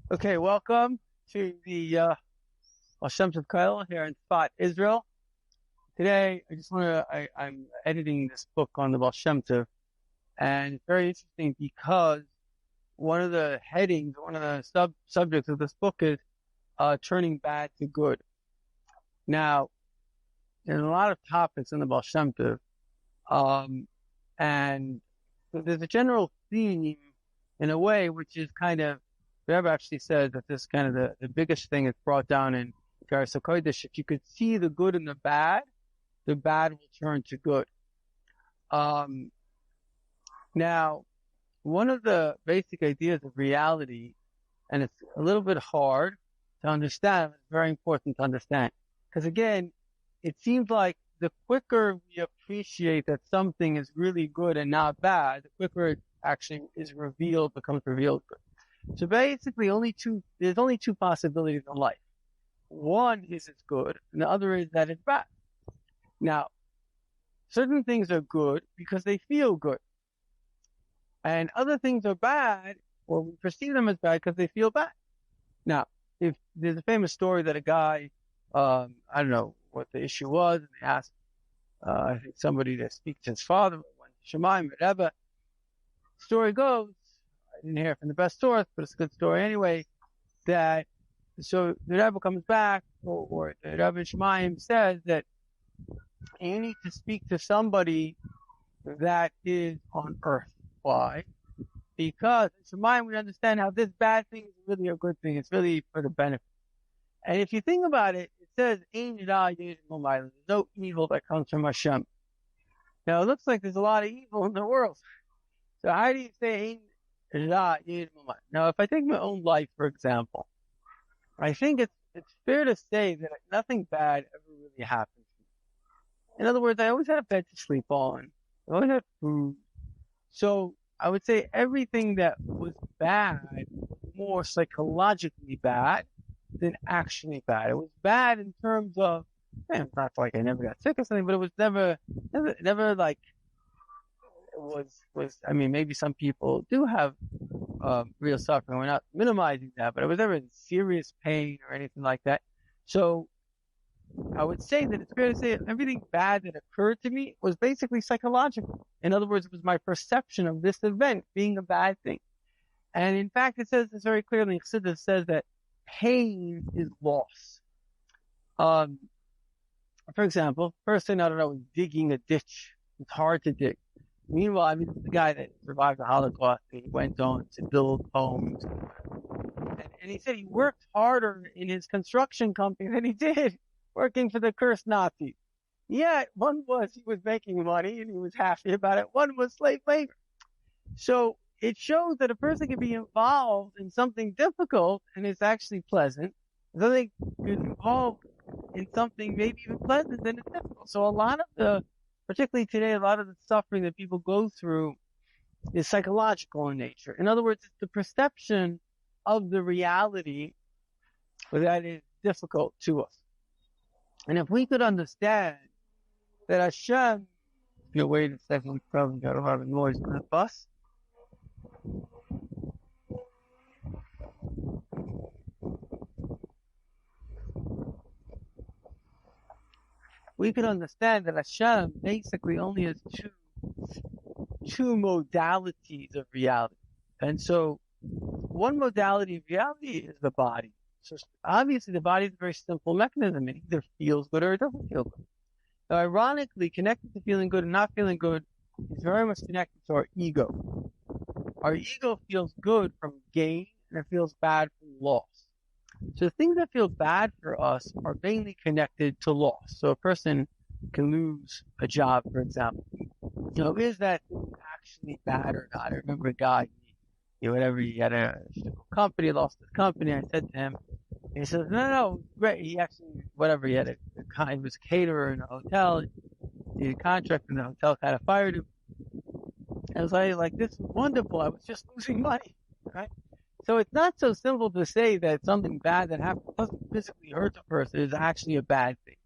Okay, welcome to the Shem of Kollel here in Spot, Israel. Today, I'm editing this book on the Baal Shem Tov, and it's very interesting because one of the headings, one of the subjects of this book is turning bad to good. Now, there's a lot of topics in the Baal Shem Tov, and there's a general theme in a way, which is kind of, the Rebbe actually said that this is kind of the biggest thing that's brought down in Kodesh. If you could see the good and the bad will turn to good. Now, one of the basic ideas of reality, and it's a little bit hard to understand, it's very important to understand. Because again, it seems like the quicker we appreciate that something is really good and not bad, the quicker it actually becomes revealed good. So basically, there's only two possibilities in life. One is it's good, and the other is that it's bad. Now, certain things are good because they feel good. And other things are bad, or we perceive them as bad because they feel bad. Now, if there's a famous story that a guy, I don't know what the issue was, and they asked, I think somebody to speak to his father, went to Shemaim, whatever. Story goes, I didn't hear it from the best source, but it's a good story anyway, so the Rebbe comes back, or the Rebbe Shemaim says that you need to speak to somebody that is on earth. Why? Because in Shemaim we understand how this bad thing is really a good thing. It's really for the benefit. And if you think about it, it says, there's no evil that comes from Hashem. Now it looks like there's a lot of evil in the world. So how do you say now, if I take my own life, for example, I think it's fair to say that nothing bad ever really happened to me. In other words, I always had a bed to sleep on. I always had food. So I would say everything that was bad was more psychologically bad than actually bad. It was bad in terms of, not like I never got sick or something, but it was never like, I mean, maybe some people do have real suffering. We're not minimizing that, but I was never in serious pain or anything like that. So I would say that it's fair to say that everything bad that occurred to me was basically psychological. In other words, it was my perception of this event being a bad thing. And in fact, it says this very clearly. Chassidus says that pain is loss. For example, person, I don't know, is digging a ditch. It's hard to dig. Meanwhile, I mean, the guy that survived the Holocaust, he went on to build homes. And he said he worked harder in his construction company than he did working for the cursed Nazis. Yeah, one was he was making money and he was happy about it. One was slave labor. So it shows that a person can be involved in something difficult and it's actually pleasant. So they get involved in something maybe even pleasant and it's difficult. So particularly today, a lot of the suffering that people go through is psychological in nature. In other words, it's the perception of the reality that is difficult to us. And if we could understand that Hashem, if you wait a second, we probably got a lot of noise on that bus. We can understand that Hashem basically only has two modalities of reality. And so one modality of reality is the body. So obviously the body is a very simple mechanism. It either feels good or it doesn't feel good. Now, ironically, connected to feeling good and not feeling good is very much connected to our ego. Our ego feels good from gain and it feels bad from loss. So things that feel bad for us are mainly connected to loss. So a person can lose a job, for example. Is that actually bad or not? I remember a guy, he had a company, lost his company. I said to him, he says, no, great. He actually, he had he was a caterer in a hotel. He had a contract and the hotel kind of fired him. I was like, this is wonderful. I was just losing money, right? So it's not so simple to say that something bad that happens doesn't physically hurt the person is actually a bad thing.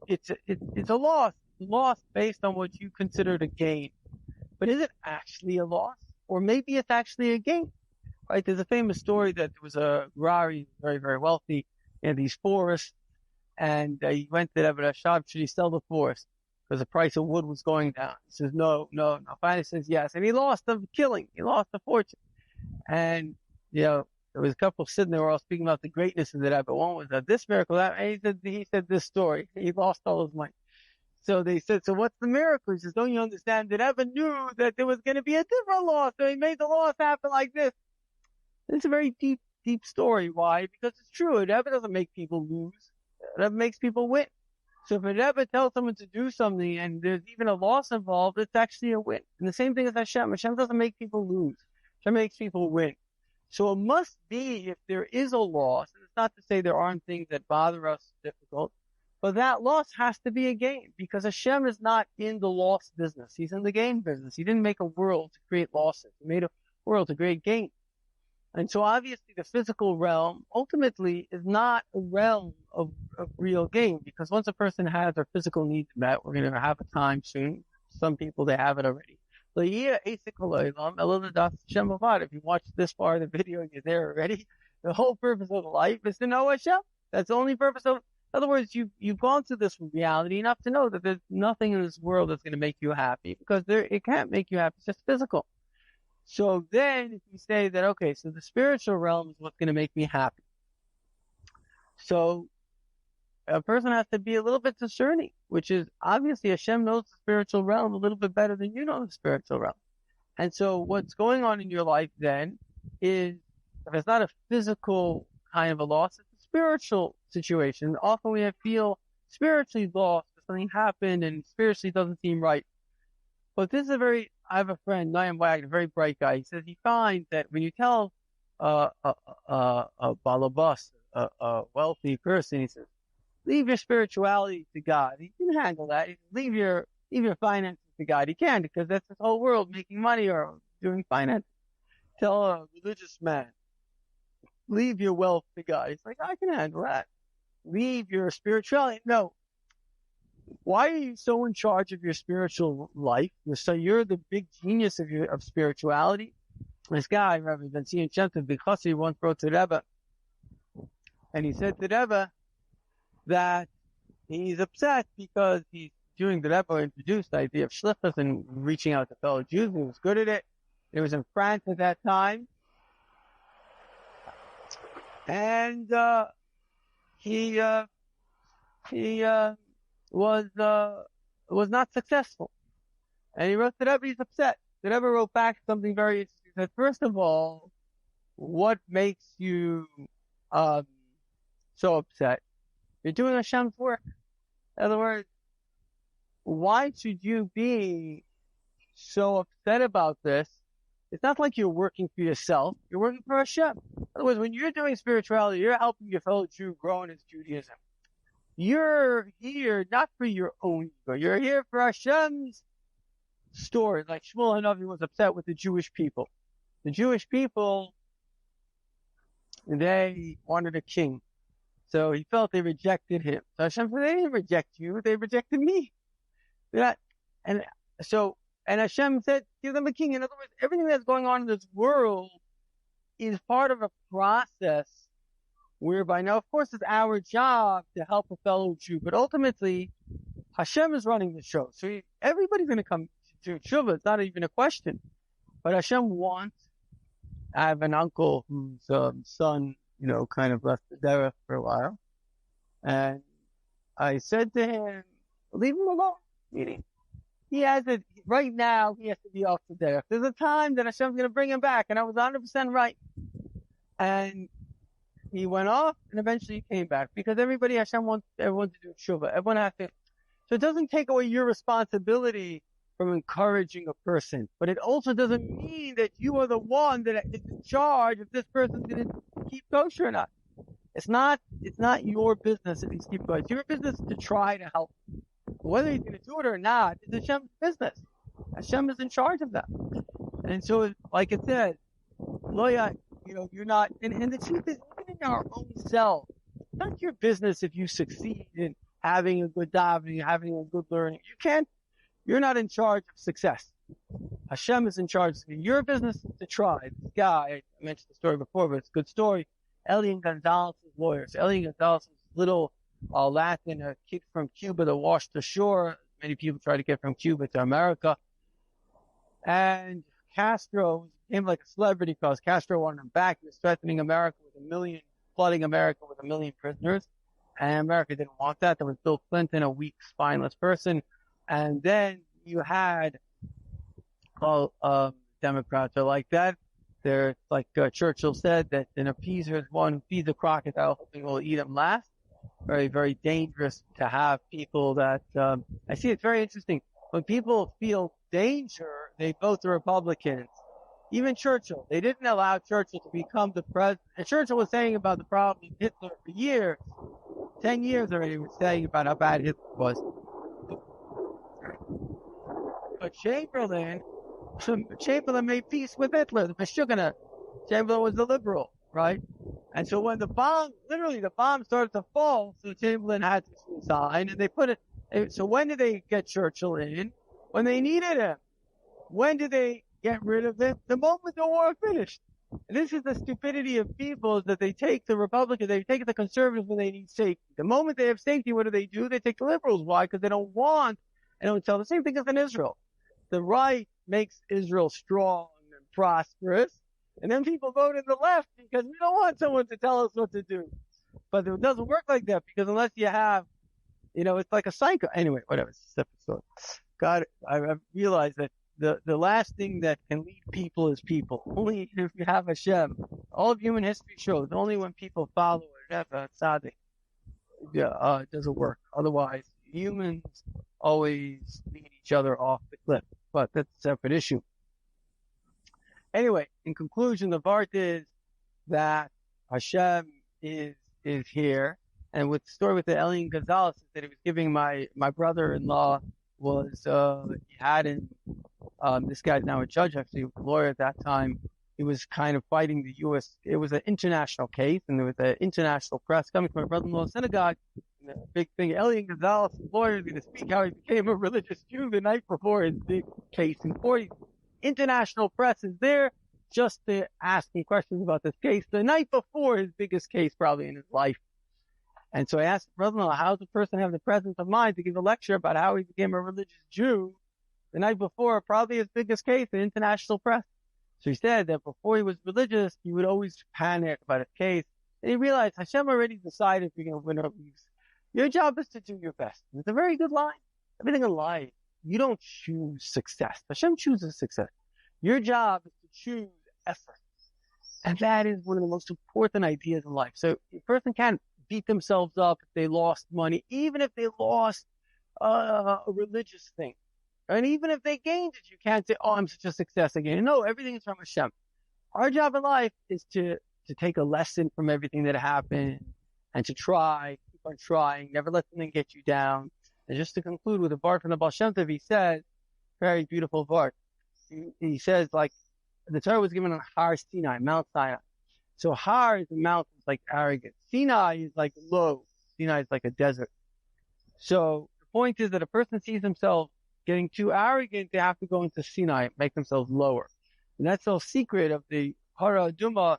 It's a loss based on what you consider a gain. But is it actually a loss? Or maybe it's actually a gain. right? There's a famous story that there was a Rari, very, very wealthy, in these forests, and he went to the Rebbe shop. Should he sell the forest? Because the price of wood was going down. He says, no, no, no. Finally says yes. And he lost the killing. He lost the fortune. And, there was a couple sitting there all speaking about the greatness of the Rebbe. One was this miracle. And he said this story. He lost all his money. So they said, so what's the miracle? He says, don't you understand that Rebbe knew that there was going to be a different loss? So he made the loss happen like this. It's a very deep, deep story. Why? Because it's true. Rebbe doesn't make people lose. Rebbe makes people win. So if a Rebbe tells someone to do something and there's even a loss involved, it's actually a win. And the same thing as Hashem. Hashem doesn't make people lose. Hashem makes people win. So it must be, if there is a loss, and it's not to say there aren't things that bother us difficult, but that loss has to be a gain, because Hashem is not in the loss business. He's in the gain business. He didn't make a world to create losses. He made a world to create gain. And so obviously the physical realm ultimately is not a realm of real gain, because once a person has their physical needs met, we're going to have a time soon. Some people, they have it already. If you watch this part of the video and you're there already, the whole purpose of life is to know Hashem. That's the only purpose of. In other words, you've gone through this reality enough to know that there's nothing in this world that's going to make you happy, because it can't make you happy. It's just physical. So then if you say that, okay, so the spiritual realm is what's going to make me happy. So a person has to be a little bit discerning, which is obviously Hashem knows the spiritual realm a little bit better than you know the spiritual realm. And so what's going on in your life then is, if it's not a physical kind of a loss, it's a spiritual situation. Often we feel spiritually lost, something happened and spiritually doesn't seem right. But this is I have a friend, Niam Wagner, a very bright guy. He says he finds that when you tell a balabas, a wealthy person, he says, leave your spirituality to God. He can handle that. He says, leave your finances to God. He can, because that's his whole world, making money or doing finance. Tell a religious man, leave your wealth to God. He's like, I can handle that. Leave your spirituality. No. Why are you so in charge of your spiritual life? So you're the big genius of spirituality. This guy, Rabbi Ben Zion Shem Tov B'Chassi, once wrote to Rebbe, and he said to Rebbe that he's upset because the Rebbe introduced the idea of shlichus and reaching out to fellow Jews. He was good at it. It was in France at that time, and he was not successful. And he wrote to the Rebbe, he's upset. The Rebbe wrote back something very interesting. He said, first of all, what makes you so upset? You're doing Hashem's work. In other words, why should you be so upset about this? It's not like you're working for yourself. You're working for Hashem. In other words, when you're doing spirituality, you're helping your fellow Jew grow in his Judaism. You're here not for your own ego. You're here for Hashem's story. Like Shmuel Hanavi was upset with the Jewish people. The Jewish people, they wanted a king. So he felt they rejected him. So Hashem said, they didn't reject you. They rejected me. And Hashem said, give them a king. In other words, everything that's going on in this world is part of a process whereby, now, of course, it's our job to help a fellow Jew, but ultimately, Hashem is running the show. So everybody's going to come to tshuva. It's not even a question. But Hashem wants. I have an uncle whose son, kind of left the derech for a while. And I said to him, leave him alone. Meaning, he has it, right now, he has to be off the derech. There's a time that Hashem's going to bring him back, and I was 100% right. And he went off, and eventually he came back, because Hashem wants everyone to do tshuva. Everyone has to. So it doesn't take away your responsibility from encouraging a person, but it also doesn't mean that you are the one that is in charge if this person's going to keep kosher or not. It's not your business if he's keep kosher. It's your business to try to help. Whether he's going to do it or not, it's Hashem's business. Hashem is in charge of that. And so, like it said, Loya, you're not, and the truth is, even in our own self, it's not your business if you succeed in having a good davening, having a good learning. You're not in charge of success. Hashem is in charge. Your business is to try. This guy, I mentioned the story before, but it's a good story. Elian Gonzalez's lawyer. So Elian Gonzalez was a little Latin, a kid from Cuba that washed ashore. Many people try to get from Cuba to America. And Castro became like a celebrity because Castro wanted him back. He was threatening America with flooding America with 1 million prisoners. And America didn't want that. There was Bill Clinton, a weak, spineless person. And then you had Democrats are like that. They're like Churchill said, that an appeaser is one who feeds a crocodile, hoping will eat him last. Very, very dangerous to have people that, I see it's very interesting. When people feel danger, they vote the Republicans. Even Churchill, they didn't allow Churchill to become the president. And Churchill was saying about the problem of Hitler for years. 10 years already he was saying about how bad Hitler was. But Chamberlain made peace with Hitler. The Meshuggah. Chamberlain was the liberal, right? And so when the bomb started to fall, so Chamberlain had to resign, and they put it. So when did they get Churchill in? When they needed him. When did they get rid of him? The moment the war finished. And this is the stupidity of people, is that they take the Republicans, they take the conservatives when they need safety. The moment they have safety, what do? They take the liberals. Why? Because they don't want, and don't tell the same thing as in Israel. The right makes Israel strong and prosperous, and then people vote in the left because we don't want someone to tell us what to do. But it doesn't work like that, because unless you have, it's like a cycle. Anyway, whatever. It's a separate story. God, I've realized that the last thing that can lead people is people. Only if you have Hashem. All of human history shows only when people follow it, tzaddik, it doesn't work. Otherwise, humans always lead each other off the cliff. But that's a separate issue. Anyway, in conclusion, the part is that Hashem is here. And with the story with the Elian Gonzalez that he was giving my brother-in-law was, he had this guy's now a judge, actually, a lawyer at that time. He was kind of fighting the U.S. It was an international case, and there was an international press coming to my brother-in-law's synagogue. And the big thing, Elian Gonzalez, the lawyer, is going to speak how he became a religious Jew the night before his big case in court. International press is there just to ask him questions about this case the night before his biggest case probably in his life. And so I asked brother-in-law, how does a person have the presence of mind to give a lecture about how he became a religious Jew the night before probably his biggest case in international press? So he said that before he was religious, he would always panic about his case. And he realized Hashem already decided if you're going to win or lose. Your job is to do your best. It's a very good line. Everything in life, you don't choose success. Hashem chooses success. Your job is to choose effort. And that is one of the most important ideas in life. So a person can't beat themselves up if they lost money, even if they lost a religious thing. And even if they gained it, you can't say, oh, I'm such a success again. No, everything is from Hashem. Our job in life is to take a lesson from everything that happened and to try, keep on trying, never let something get you down. And just to conclude with a part from the Baal Shem Tov, he says, very beautiful part. He says, like, the Torah was given on Har Sinai, Mount Sinai. So Har is a mountain, it's like arrogant. Sinai is like low. Sinai is like a desert. So the point is that a person sees himself getting too arrogant, they have to go into Sinai, make themselves lower. And that's the secret of the Hara Aduma.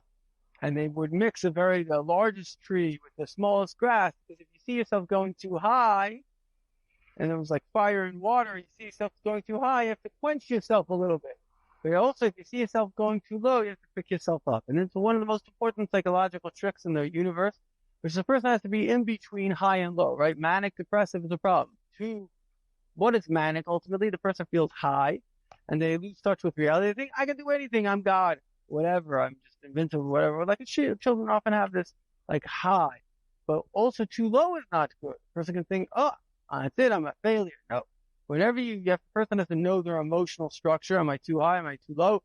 And they would mix the largest tree with the smallest grass. Because if you see yourself going too high, and it was like fire and water, you see yourself going too high, you have to quench yourself a little bit. But also, if you see yourself going too low, you have to pick yourself up. And it's one of the most important psychological tricks in the universe, which the person has to be in between high and low, right? Manic depressive is a problem. What is manic? Ultimately, the person feels high, and they lose touch with reality. They think, I can do anything, I'm God, whatever, I'm just invincible, whatever. Like children often have this, like, high. But also too low is not good. The person can think, oh, that's it, I'm a failure. No. Whenever you have a person has to know their emotional structure. Am I too high? Am I too low?